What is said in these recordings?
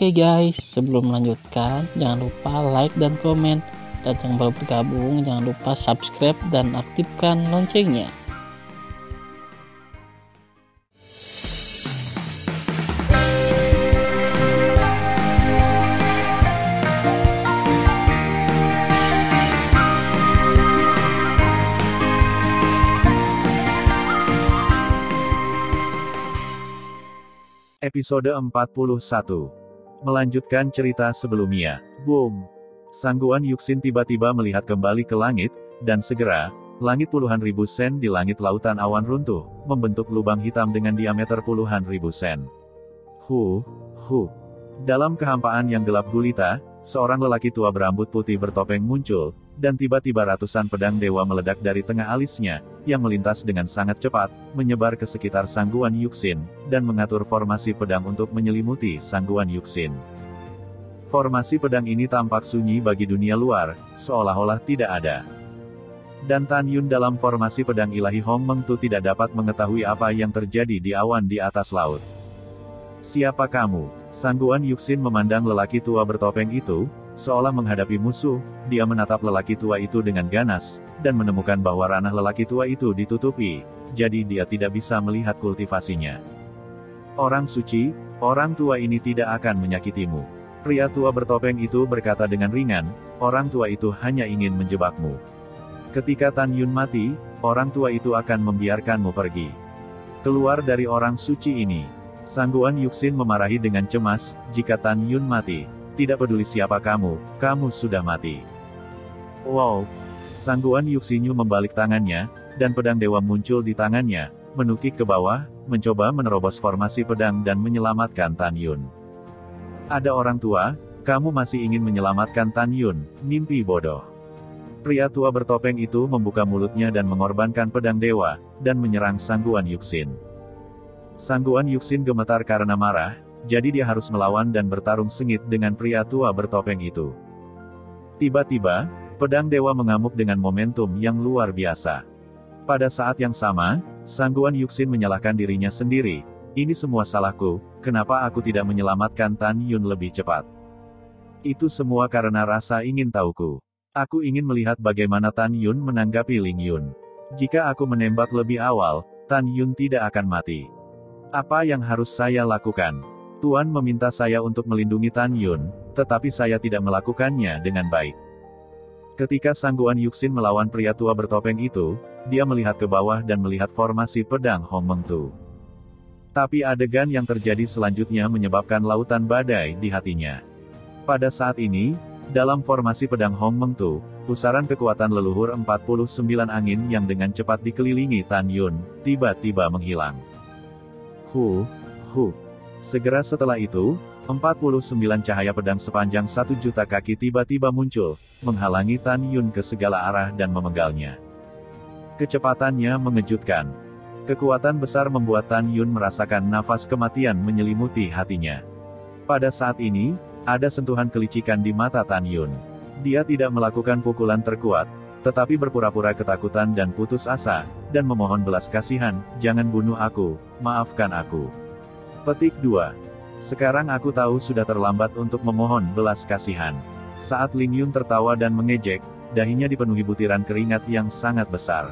Oke guys, sebelum melanjutkan, jangan lupa like dan komen. Dan yang baru bergabung, jangan lupa subscribe dan aktifkan loncengnya. Episode 41. Melanjutkan cerita sebelumnya. Boom! Sangguan Yuxin tiba-tiba melihat kembali ke langit, dan segera, langit puluhan ribu sen di langit lautan awan runtuh, membentuk lubang hitam dengan diameter puluhan ribu sen. Dalam kehampaan yang gelap gulita, seorang lelaki tua berambut putih bertopeng muncul, dan tiba-tiba ratusan pedang dewa meledak dari tengah alisnya, yang melintas dengan sangat cepat, menyebar ke sekitar Sangguan Yuxin, dan mengatur formasi pedang untuk menyelimuti Sangguan Yuxin. Formasi pedang ini tampak sunyi bagi dunia luar, seolah-olah tidak ada. Dan Tan Yun dalam formasi pedang ilahi Hong Meng Tu tidak dapat mengetahui apa yang terjadi di awan di atas laut. Siapa kamu? Sangguan Yuxin memandang lelaki tua bertopeng itu, seolah menghadapi musuh. Dia menatap lelaki tua itu dengan ganas, dan menemukan bahwa ranah lelaki tua itu ditutupi, jadi dia tidak bisa melihat kultivasinya. Orang suci, orang tua ini tidak akan menyakitimu. Pria tua bertopeng itu berkata dengan ringan, orang tua itu hanya ingin menjebakmu. Ketika Tan Yun mati, orang tua itu akan membiarkanmu pergi. Keluar dari orang suci ini. Sangguan Yuxin memarahi dengan cemas, jika Tan Yun mati, tidak peduli siapa kamu sudah mati. Wow! Sangguan Yuxinyu membalik tangannya, dan pedang dewa muncul di tangannya, menukik ke bawah, mencoba menerobos formasi pedang dan menyelamatkan Tan Yun. Ada orang tua, kamu masih ingin menyelamatkan Tan Yun, mimpi bodoh. Pria tua bertopeng itu membuka mulutnya dan mengorbankan pedang dewa, dan menyerang Sangguan Yuxin. Sangguan Yuxin gemetar karena marah, jadi dia harus melawan dan bertarung sengit dengan pria tua bertopeng itu. Tiba-tiba, pedang dewa mengamuk dengan momentum yang luar biasa. Pada saat yang sama, Sangguan Yuxin menyalahkan dirinya sendiri. Ini semua salahku, kenapa aku tidak menyelamatkan Tan Yun lebih cepat? Itu semua karena rasa ingin tahuku. Aku ingin melihat bagaimana Tan Yun menanggapi Ling Yun. Jika aku menembak lebih awal, Tan Yun tidak akan mati. Apa yang harus saya lakukan? Tuan meminta saya untuk melindungi Tan Yun, tetapi saya tidak melakukannya dengan baik. Ketika Sangguan Yuxin melawan pria tua bertopeng itu, dia melihat ke bawah dan melihat formasi pedang Hong Meng Tu. Tapi adegan yang terjadi selanjutnya menyebabkan lautan badai di hatinya. Pada saat ini, dalam formasi pedang Hong Meng Tu, pusaran kekuatan leluhur 49 angin yang dengan cepat dikelilingi Tan Yun, tiba-tiba menghilang. Segera setelah itu, 49 cahaya pedang sepanjang 1 juta kaki tiba-tiba muncul, menghalangi Tan Yun ke segala arah dan memenggalnya. Kecepatannya mengejutkan. Kekuatan besar membuat Tan Yun merasakan nafas kematian menyelimuti hatinya. Pada saat ini, ada sentuhan kelicikan di mata Tan Yun. Dia tidak melakukan pukulan terkuat, tetapi berpura-pura ketakutan dan putus asa, dan memohon belas kasihan, jangan bunuh aku, maafkan aku. Petik 2. Sekarang aku tahu sudah terlambat untuk memohon belas kasihan. Saat Ling Yun tertawa dan mengejek, dahinya dipenuhi butiran keringat yang sangat besar.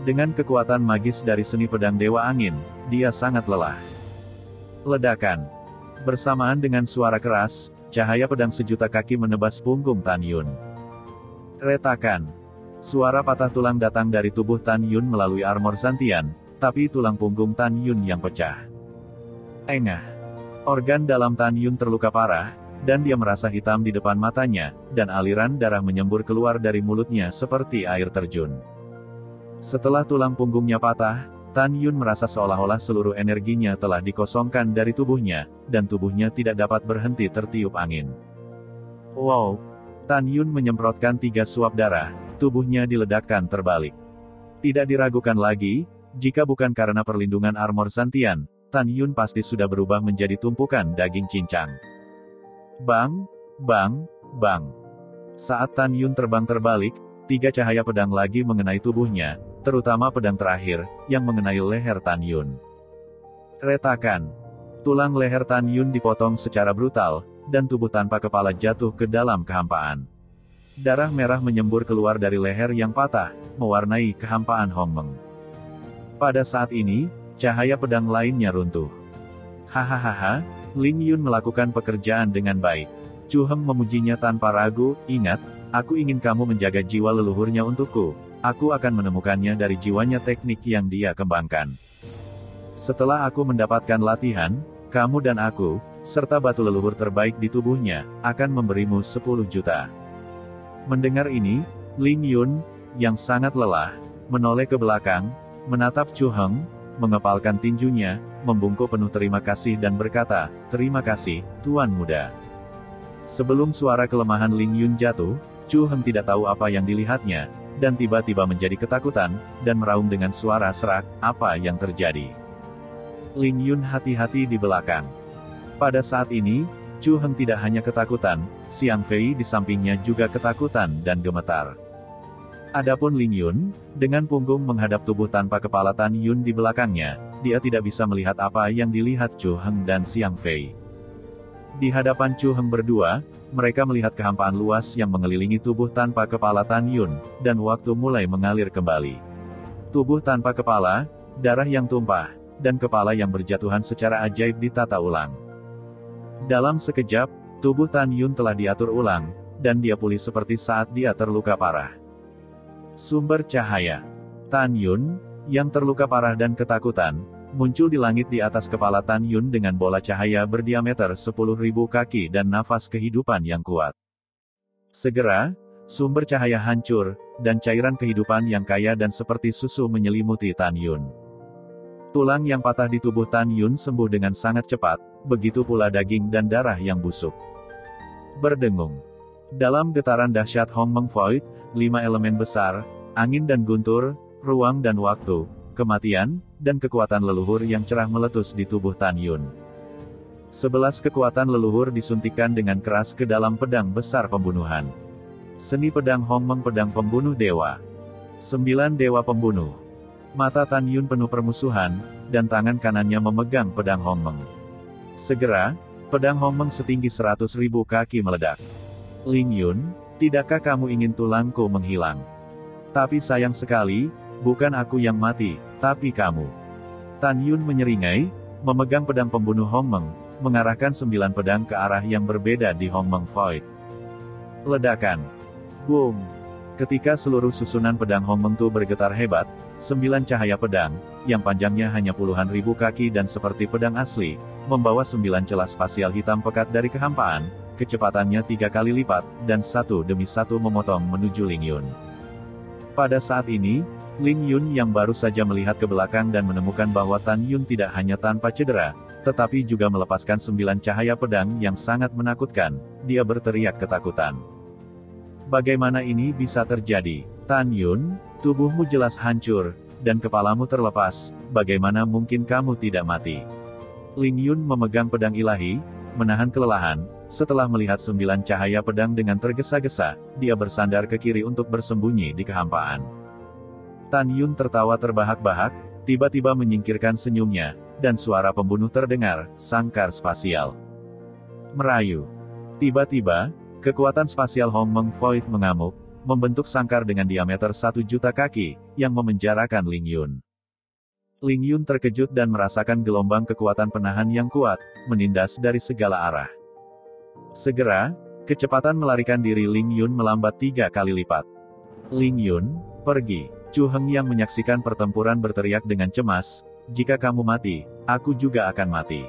Dengan kekuatan magis dari seni pedang Dewa Angin, dia sangat lelah. Ledakan. Bersamaan dengan suara keras, cahaya pedang sejuta kaki menebas punggung Tan Yun. Retakan. Suara patah tulang datang dari tubuh Tan Yun melalui armor Zantian, tapi tulang punggung Tan Yun yang pecah. Engah. Organ dalam Tan Yun terluka parah, dan dia merasa hitam di depan matanya, dan aliran darah menyembur keluar dari mulutnya seperti air terjun. Setelah tulang punggungnya patah, Tan Yun merasa seolah-olah seluruh energinya telah dikosongkan dari tubuhnya, dan tubuhnya tidak dapat berhenti tertiup angin. Wow! Tan Yun menyemprotkan 3 suap darah, tubuhnya diledakkan terbalik. Tidak diragukan lagi, jika bukan karena perlindungan armor Zantian, Tan Yun pasti sudah berubah menjadi tumpukan daging cincang. Bang! Bang! Bang! Saat Tan Yun terbang terbalik, 3 cahaya pedang lagi mengenai tubuhnya, terutama pedang terakhir, yang mengenai leher Tan Yun. Retakan. Tulang leher Tan Yun dipotong secara brutal, dan tubuh tanpa kepala jatuh ke dalam kehampaan. Darah merah menyembur keluar dari leher yang patah, mewarnai kehampaan Hong Meng. Pada saat ini, cahaya pedang lainnya runtuh. Hahaha, Ling Yun melakukan pekerjaan dengan baik. Chu Heng memujinya tanpa ragu, ingat, aku ingin kamu menjaga jiwa leluhurnya untukku. Aku akan menemukannya dari jiwanya teknik yang dia kembangkan. Setelah aku mendapatkan latihan, kamu dan aku, serta batu leluhur terbaik di tubuhnya, akan memberimu 10 juta. Mendengar ini, Ling Yun, yang sangat lelah, menoleh ke belakang, menatap Chu Heng, mengepalkan tinjunya, membungkuk penuh terima kasih dan berkata, "Terima kasih, Tuan Muda." Sebelum suara kelemahan Ling Yun jatuh, Chu Heng tidak tahu apa yang dilihatnya, dan tiba-tiba menjadi ketakutan, dan meraung dengan suara serak, "Apa yang terjadi?" Ling Yun hati-hati di belakang. Pada saat ini, Chu Heng tidak hanya ketakutan, Xiang Fei di sampingnya juga ketakutan dan gemetar. Adapun Ling Yun, dengan punggung menghadap tubuh tanpa kepala Tan Yun di belakangnya, dia tidak bisa melihat apa yang dilihat Chu Heng dan Xiang Fei. Di hadapan Chu Heng berdua, mereka melihat kehampaan luas yang mengelilingi tubuh tanpa kepala Tan Yun, dan waktu mulai mengalir kembali. Tubuh tanpa kepala, darah yang tumpah, dan kepala yang berjatuhan secara ajaib ditata ulang. Dalam sekejap, tubuh Tan Yun telah diatur ulang, dan dia pulih seperti saat dia terluka parah. Sumber cahaya. Tan Yun, yang terluka parah dan ketakutan, muncul di langit di atas kepala Tan Yun dengan bola cahaya berdiameter 10.000 kaki dan nafas kehidupan yang kuat. Segera, sumber cahaya hancur, dan cairan kehidupan yang kaya dan seperti susu menyelimuti Tan Yun. Tulang yang patah di tubuh Tan Yun sembuh dengan sangat cepat, begitu pula daging dan darah yang busuk. Berdengung. Dalam getaran dahsyat Hong Meng Void, 5 elemen besar, angin dan guntur, ruang dan waktu, kematian, dan kekuatan leluhur yang cerah meletus di tubuh Tan Yun. 11 kekuatan leluhur disuntikkan dengan keras ke dalam pedang besar pembunuhan. Seni pedang Hong Meng pedang pembunuh dewa. 9 dewa pembunuh. Mata Tan Yun penuh permusuhan, dan tangan kanannya memegang pedang Hong Meng. Segera, pedang Hong Meng setinggi 100.000 kaki meledak. Ling Yun, tidakkah kamu ingin tulangku menghilang? Tapi sayang sekali, bukan aku yang mati, tapi kamu. Tan Yun menyeringai, memegang pedang pembunuh Hong Meng, mengarahkan 9 pedang ke arah yang berbeda di Hong Meng Void. Ledakan. Boom. Ketika seluruh susunan pedang Hong Meng Tu bergetar hebat, 9 cahaya pedang, yang panjangnya hanya puluhan ribu kaki dan seperti pedang asli, membawa 9 celah spasial hitam pekat dari kehampaan, kecepatannya 3 kali lipat, dan satu demi satu memotong menuju Ling Yun. Pada saat ini, Ling Yun yang baru saja melihat ke belakang dan menemukan bahwa Tan Yun tidak hanya tanpa cedera, tetapi juga melepaskan 9 cahaya pedang yang sangat menakutkan, dia berteriak ketakutan. Bagaimana ini bisa terjadi? Tan Yun, tubuhmu jelas hancur, dan kepalamu terlepas, bagaimana mungkin kamu tidak mati? Ling Yun memegang pedang ilahi, menahan kelelahan, setelah melihat 9 cahaya pedang dengan tergesa-gesa, dia bersandar ke kiri untuk bersembunyi di kehampaan. Tan Yun tertawa terbahak-bahak, tiba-tiba menyingkirkan senyumnya, dan suara pembunuh terdengar, sangkar spasial. Merayu. Tiba-tiba, kekuatan spasial Hong Meng Void mengamuk, membentuk sangkar dengan diameter 1 juta kaki, yang memenjarakan Ling Yun. Ling Yun terkejut dan merasakan gelombang kekuatan penahan yang kuat, menindas dari segala arah. Segera, kecepatan melarikan diri Ling Yun melambat 3 kali lipat. Ling Yun, pergi. Chu Heng yang menyaksikan pertempuran berteriak dengan cemas, jika kamu mati, aku juga akan mati.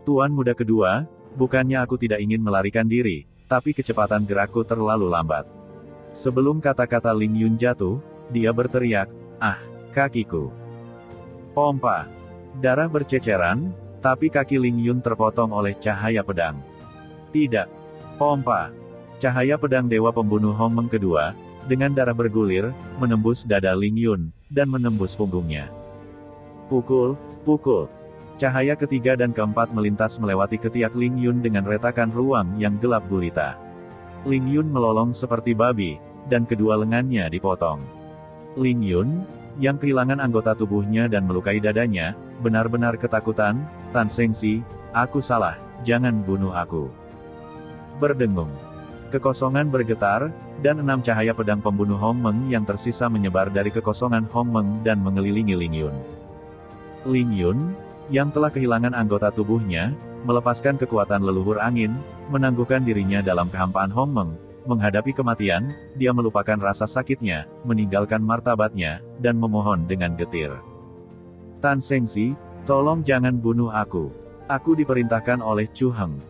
Tuan muda kedua, bukannya aku tidak ingin melarikan diri, tapi kecepatan gerakku terlalu lambat. Sebelum kata-kata Ling Yun jatuh, dia berteriak, "Ah, kakiku." Pompa. Darah berceceran, tapi kaki Ling Yun terpotong oleh cahaya pedang. Tidak. Pompa. Cahaya pedang dewa pembunuh Hong Meng kedua, dengan darah bergulir, menembus dada Ling Yun, dan menembus punggungnya. Pukul, pukul. Cahaya ketiga dan keempat melintas melewati ketiak Ling Yun dengan retakan ruang yang gelap gulita. Ling Yun melolong seperti babi, dan kedua lengannya dipotong. Ling Yun, yang kehilangan anggota tubuhnya dan melukai dadanya, benar-benar ketakutan. Tan Sengsi, aku salah, jangan bunuh aku. Berdengung. Kekosongan bergetar, dan 6 cahaya pedang pembunuh Hong Meng yang tersisa menyebar dari kekosongan Hong Meng dan mengelilingi Ling Yun. Ling Yun, yang telah kehilangan anggota tubuhnya, melepaskan kekuatan leluhur angin, menangguhkan dirinya dalam kehampaan Hong Meng. Menghadapi kematian, dia melupakan rasa sakitnya, meninggalkan martabatnya, dan memohon dengan getir. Tan Sengsi, tolong jangan bunuh aku. Aku diperintahkan oleh Chu Heng.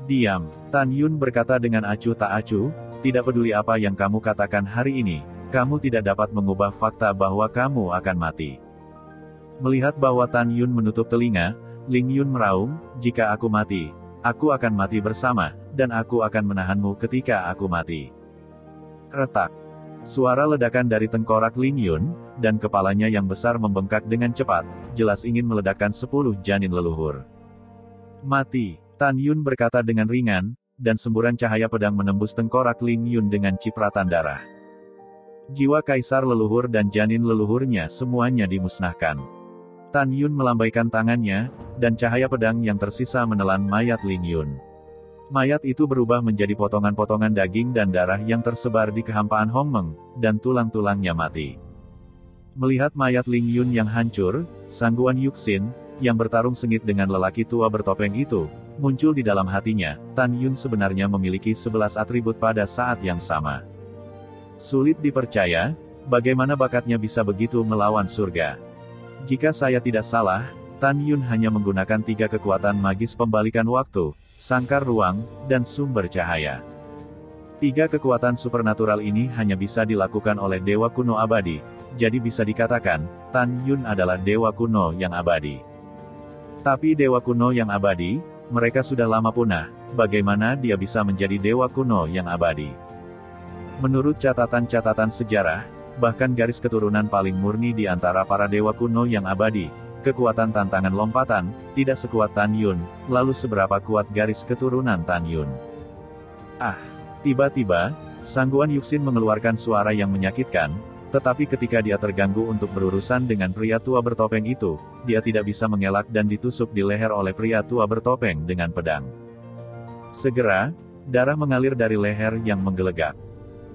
Diam, Tan Yun berkata dengan acuh tak acuh, tidak peduli apa yang kamu katakan hari ini, kamu tidak dapat mengubah fakta bahwa kamu akan mati. Melihat bahwa Tan Yun menutup telinga, Ling Yun meraung, jika aku mati, aku akan mati bersama, dan aku akan menahanmu ketika aku mati. Retak. Suara ledakan dari tengkorak Ling Yun, dan kepalanya yang besar membengkak dengan cepat, jelas ingin meledakkan 10 janin leluhur. Mati, Tan Yun berkata dengan ringan, dan semburan cahaya pedang menembus tengkorak Ling Yun dengan cipratan darah. Jiwa kaisar leluhur dan janin leluhurnya semuanya dimusnahkan. Tan Yun melambaikan tangannya, dan cahaya pedang yang tersisa menelan mayat Ling Yun. Mayat itu berubah menjadi potongan-potongan daging dan darah yang tersebar di kehampaan Hong Meng, dan tulang-tulangnya mati. Melihat mayat Ling Yun yang hancur, Sangguan Yuxin, yang bertarung sengit dengan lelaki tua bertopeng itu, muncul di dalam hatinya. Tan Yun sebenarnya memiliki 11 atribut pada saat yang sama. Sulit dipercaya, bagaimana bakatnya bisa begitu melawan surga. Jika saya tidak salah, Tan Yun hanya menggunakan 3 kekuatan magis pembalikan waktu, sangkar ruang, dan sumber cahaya. 3 kekuatan supernatural ini hanya bisa dilakukan oleh dewa kuno abadi, jadi bisa dikatakan, Tan Yun adalah dewa kuno yang abadi. Tapi dewa kuno yang abadi, mereka sudah lama punah, bagaimana dia bisa menjadi dewa kuno yang abadi? Menurut catatan-catatan sejarah, bahkan garis keturunan paling murni di antara para dewa kuno yang abadi, kekuatan tantangan lompatan, tidak sekuat Tan Yun, lalu seberapa kuat garis keturunan Tan Yun? Tiba-tiba, Sangguan Yuxin mengeluarkan suara yang menyakitkan, tetapi ketika dia terganggu untuk berurusan dengan pria tua bertopeng itu, dia tidak bisa mengelak dan ditusuk di leher oleh pria tua bertopeng dengan pedang. Segera, darah mengalir dari leher yang menggelegak.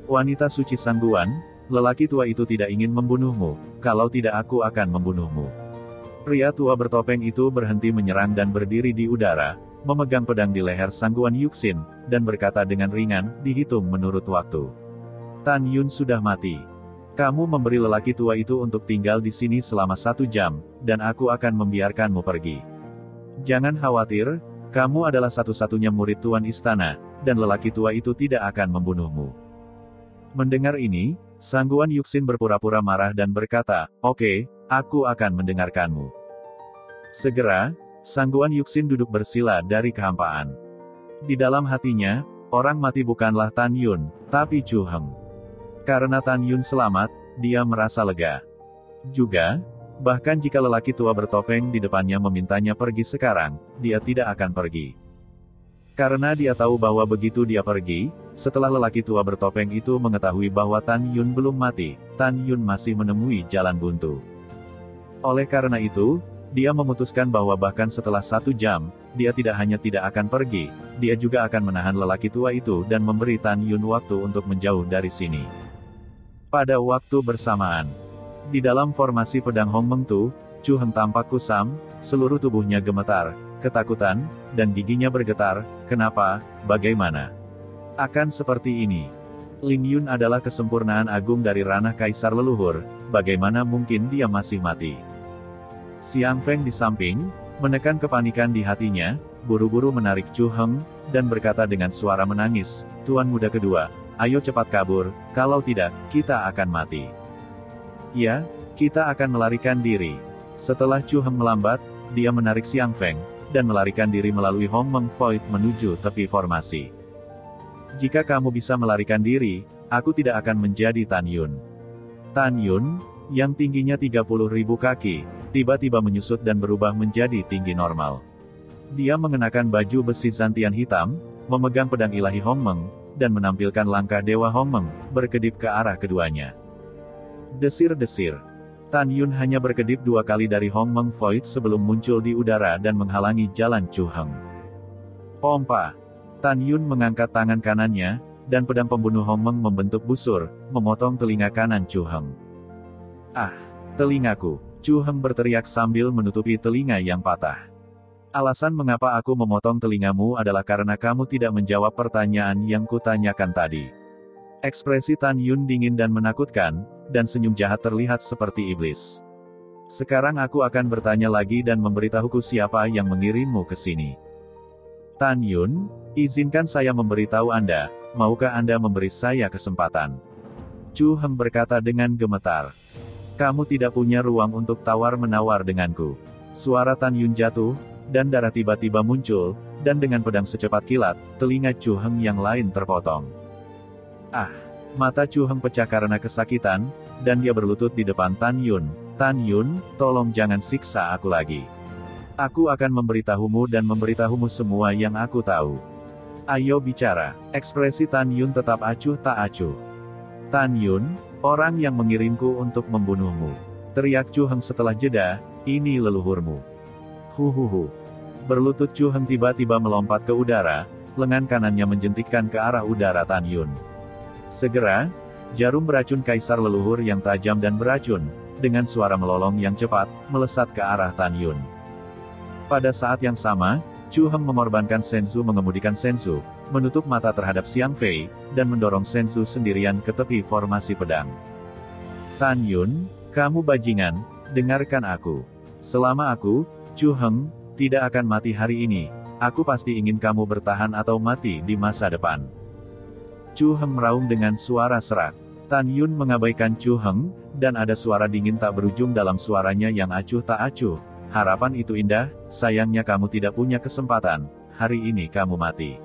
Wanita suci Sangguan, lelaki tua itu tidak ingin membunuhmu, kalau tidak aku akan membunuhmu. Pria tua bertopeng itu berhenti menyerang dan berdiri di udara, memegang pedang di leher Sangguan Yuxin, dan berkata dengan ringan, dihitung menurut waktu. Tan Yun sudah mati. Kamu memberi lelaki tua itu untuk tinggal di sini selama 1 jam, dan aku akan membiarkanmu pergi. Jangan khawatir, kamu adalah satu-satunya murid Tuan Istana, dan lelaki tua itu tidak akan membunuhmu. Mendengar ini, Sangguan Yuxin berpura-pura marah dan berkata, oke, aku akan mendengarkanmu. Segera, Sangguan Yuxin duduk bersila dari kehampaan. Di dalam hatinya, orang mati bukanlah Tan Yun, tapi Chu Heng. Karena Tan Yun selamat, dia merasa lega. Juga, bahkan jika lelaki tua bertopeng di depannya memintanya pergi sekarang, dia tidak akan pergi. Karena dia tahu bahwa begitu dia pergi, setelah lelaki tua bertopeng itu mengetahui bahwa Tan Yun belum mati, Tan Yun masih menemui jalan buntu. Oleh karena itu, dia memutuskan bahwa bahkan setelah 1 jam, dia tidak hanya tidak akan pergi, dia juga akan menahan lelaki tua itu dan memberi Tan Yun waktu untuk menjauh dari sini. Pada waktu bersamaan, di dalam formasi pedang Hong Meng Tu, Chu Heng tampak kusam, seluruh tubuhnya gemetar, ketakutan, dan giginya bergetar. Kenapa, bagaimana? Akan seperti ini. Ling Yun adalah kesempurnaan agung dari ranah kaisar leluhur, bagaimana mungkin dia masih mati? Xiang Feng di samping, menekan kepanikan di hatinya, buru-buru menarik Chu Heng, dan berkata dengan suara menangis, Tuan muda kedua, ayo cepat kabur, kalau tidak, kita akan mati. Ya, kita akan melarikan diri. Setelah Chu Heng melambat, dia menarik Xiang Feng, dan melarikan diri melalui Hong Meng Void menuju tepi formasi. Jika kamu bisa melarikan diri, aku tidak akan menjadi Tan Yun. Tan Yun, yang tingginya 30.000 kaki, tiba-tiba menyusut dan berubah menjadi tinggi normal. Dia mengenakan baju besi zantian hitam, memegang pedang ilahi Hong Meng, dan menampilkan langkah Dewa Hong Meng, berkedip ke arah keduanya. Desir-desir. Tan Yun hanya berkedip 2 kali dari Hong Meng Void sebelum muncul di udara dan menghalangi jalan Chu Heng. Pompa. Tan Yun mengangkat tangan kanannya, dan pedang pembunuh Hong Meng membentuk busur, memotong telinga kanan Chu Heng. Ah, telingaku! Chu Heng berteriak sambil menutupi telinga yang patah. Alasan mengapa aku memotong telingamu adalah karena kamu tidak menjawab pertanyaan yang kutanyakan tadi. Ekspresi Tan Yun dingin dan menakutkan, dan senyum jahat terlihat seperti iblis. Sekarang aku akan bertanya lagi dan memberitahuku siapa yang mengirimmu ke sini. Tan Yun, izinkan saya memberitahu Anda, maukah Anda memberi saya kesempatan? Chu Heng berkata dengan gemetar. Kamu tidak punya ruang untuk tawar-menawar denganku. Suara Tan Yun jatuh, dan darah tiba-tiba muncul, dan dengan pedang secepat kilat, telinga Chu Heng yang lain terpotong. Ah! Mata Chu Heng pecah karena kesakitan, dan dia berlutut di depan Tan Yun. Tan Yun, tolong jangan siksa aku lagi. Aku akan memberitahumu dan memberitahumu semua yang aku tahu. Ayo bicara. Ekspresi Tan Yun tetap acuh tak acuh. Tan Yun, orang yang mengirimku untuk membunuhmu. Teriak Chu Heng setelah jeda, ini leluhurmu. Huhuhu. Berlutut Chu Heng tiba-tiba melompat ke udara, lengan kanannya menjentikkan ke arah udara Tan Yun. Segera, jarum beracun kaisar leluhur yang tajam dan beracun, dengan suara melolong yang cepat, melesat ke arah Tan Yun. Pada saat yang sama, Chu Heng mengorbankan Senzu mengemudikan Senzu, menutup mata terhadap Xiang Fei, dan mendorong Senzu sendirian ke tepi formasi pedang. Tan Yun, kamu bajingan, dengarkan aku. Selama aku, Chu Heng, tidak akan mati hari ini, aku pasti ingin kamu bertahan atau mati di masa depan. Chu Heng meraung dengan suara serak. Tan Yun mengabaikan Chu Heng, dan ada suara dingin tak berujung dalam suaranya yang acuh tak acuh. Harapan itu indah, sayangnya kamu tidak punya kesempatan, hari ini kamu mati.